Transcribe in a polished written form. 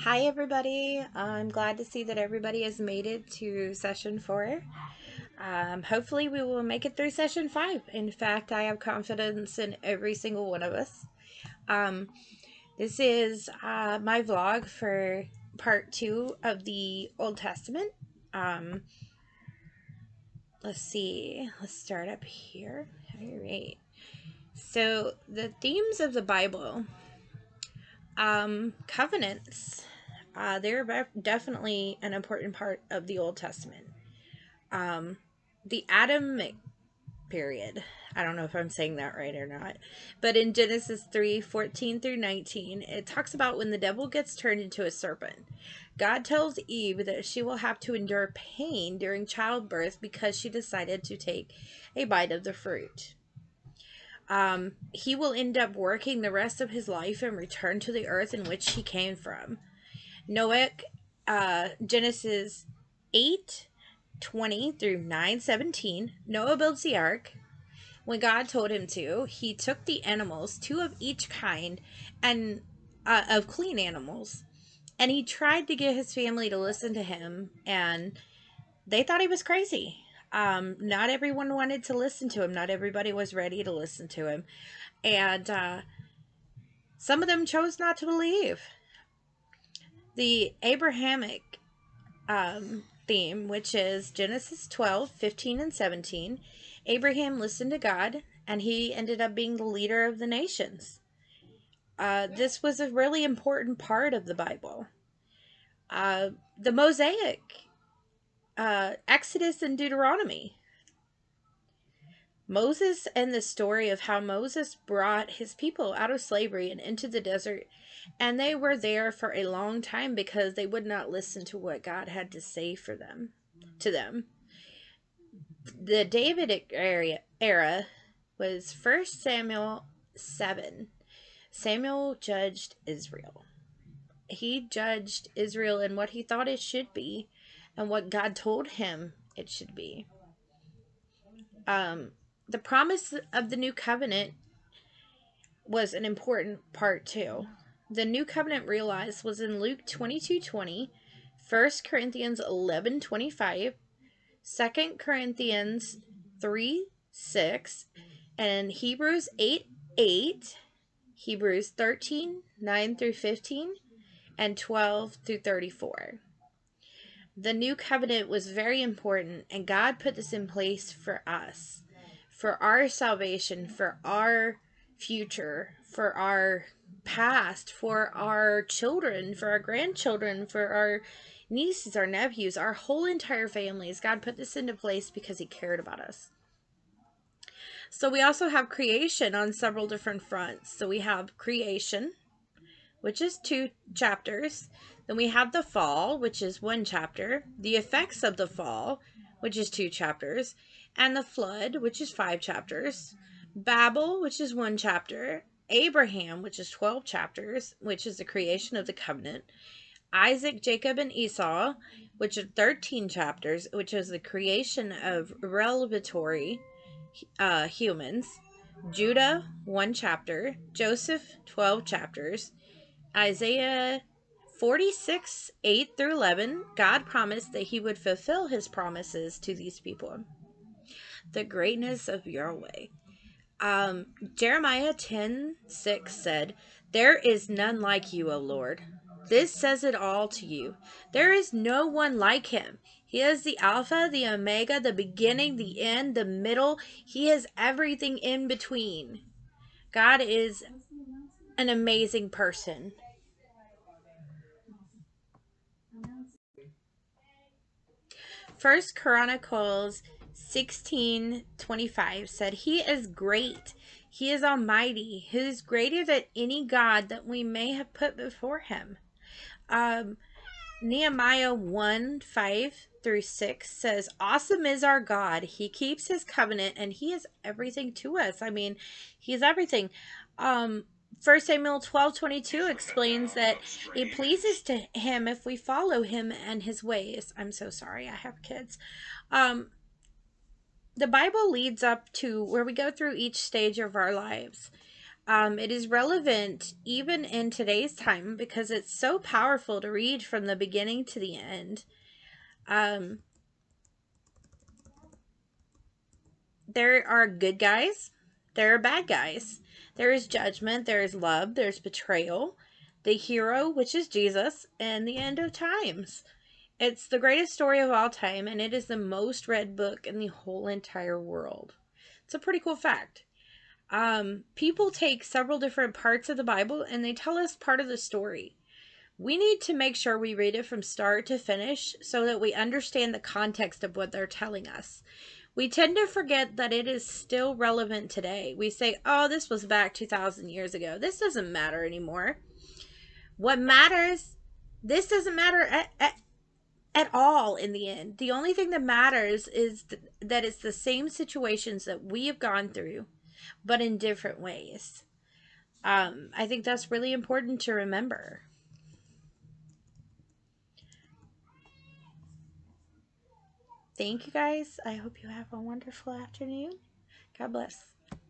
Hi, everybody. I'm glad to see that everybody has made it to session 4. Hopefully, we will make it through session 5. In fact, I have confidence in every single one of us. Um, this is my vlog for part 2 of the Old Testament. Um, let's see. Let's start up here. All right. So, the themes of the Bible, covenants. They're definitely an important part of the Old Testament. The Adamic period. I don't know if I'm saying that right or not. But in Genesis 3:14 through 19, it talks about when the devil gets turned into a serpent. God tells Eve that she will have to endure pain during childbirth because she decided to take a bite of the fruit. He will end up working the rest of his life and return to the earth in which he came from. Noah, Genesis 8:20 through 9:17. Noah builds the ark. When God told him to, he took the animals, 2 of each kind, and of clean animals, and he tried to get his family to listen to him, and they thought he was crazy. Not everyone wanted to listen to him. Not everybody was ready to listen to him, and some of them chose not to believe. The Abrahamic theme, which is Genesis 12:15 and 17. Abraham listened to God, and he ended up being the leader of the nations. This was a really important part of the Bible. The Mosaic, Exodus and Deuteronomy. Moses and the story of how Moses brought his people out of slavery and into the desert, and they were there for a long time because they would not listen to what God had to say to them. The Davidic era was 1 Samuel 7. Samuel judged Israel. He judged Israel in what he thought it should be and what God told him it should be. The promise of the new covenant was an important part too. The new covenant realized was in Luke 22:20, 1 Corinthians 11:25, 2 Corinthians 3:6, and Hebrews 8:8, Hebrews 13:9 through 15, and 12 through 34. The new covenant was very important, and God put this in place for us, for our salvation, for our future, for our past, for our children, for our grandchildren, for our nieces, our nephews, our whole entire families. God put this into place because he cared about us. So we also have creation on several different fronts. So we have creation, which is 2 chapters. Then we have the fall, which is 1 chapter. The effects of the fall, which is 2 chapters. And the flood, which is 5 chapters. Babel, which is 1 chapter. Abraham, which is 12 chapters, which is the creation of the covenant. Isaac, Jacob, and Esau, which are 13 chapters, which is the creation of revelatory humans. Judah, 1 chapter. Joseph, 12 chapters. Isaiah 46:8 through 11, God promised that he would fulfill his promises to these people. The greatness of Yahweh. Jeremiah 10:6 said, "There is none like you, O Lord." This says it all to you. There is no one like him. He is the Alpha, the Omega, the beginning, the end, the middle. He is everything in between. God is an amazing person. First Chronicles 16:25 said, "He is great. He is almighty. He is greater than any God that we may have put before him." Nehemiah 1:5 through 6 says, "Awesome is our God. He keeps his covenant and he is everything to us." I mean, he's everything. 1 Samuel 12:22 explains that it pleases to him if we follow him and his ways. I'm so sorry, I have kids. The Bible leads up to where we go through each stage of our lives. It is relevant even in today's time because it's so powerful to read from the beginning to the end. There are good guys, there are bad guys. There is judgment, there is love, there's betrayal, the hero, which is Jesus, and the end of times. It's the greatest story of all time, and it is the most read book in the whole entire world. It's a pretty cool fact. People take several different parts of the Bible and they tell us part of the story. We need to make sure we read it from start to finish so that we understand the context of what they're telling us. We tend to forget that it is still relevant today. We say, oh, this was back 2,000 years ago. This doesn't matter anymore. What matters, this doesn't matter at all in the end. The only thing that matters is that it's the same situations that we have gone through, but in different ways. I think that's really important to remember. Thank you guys. I hope you have a wonderful afternoon. God bless.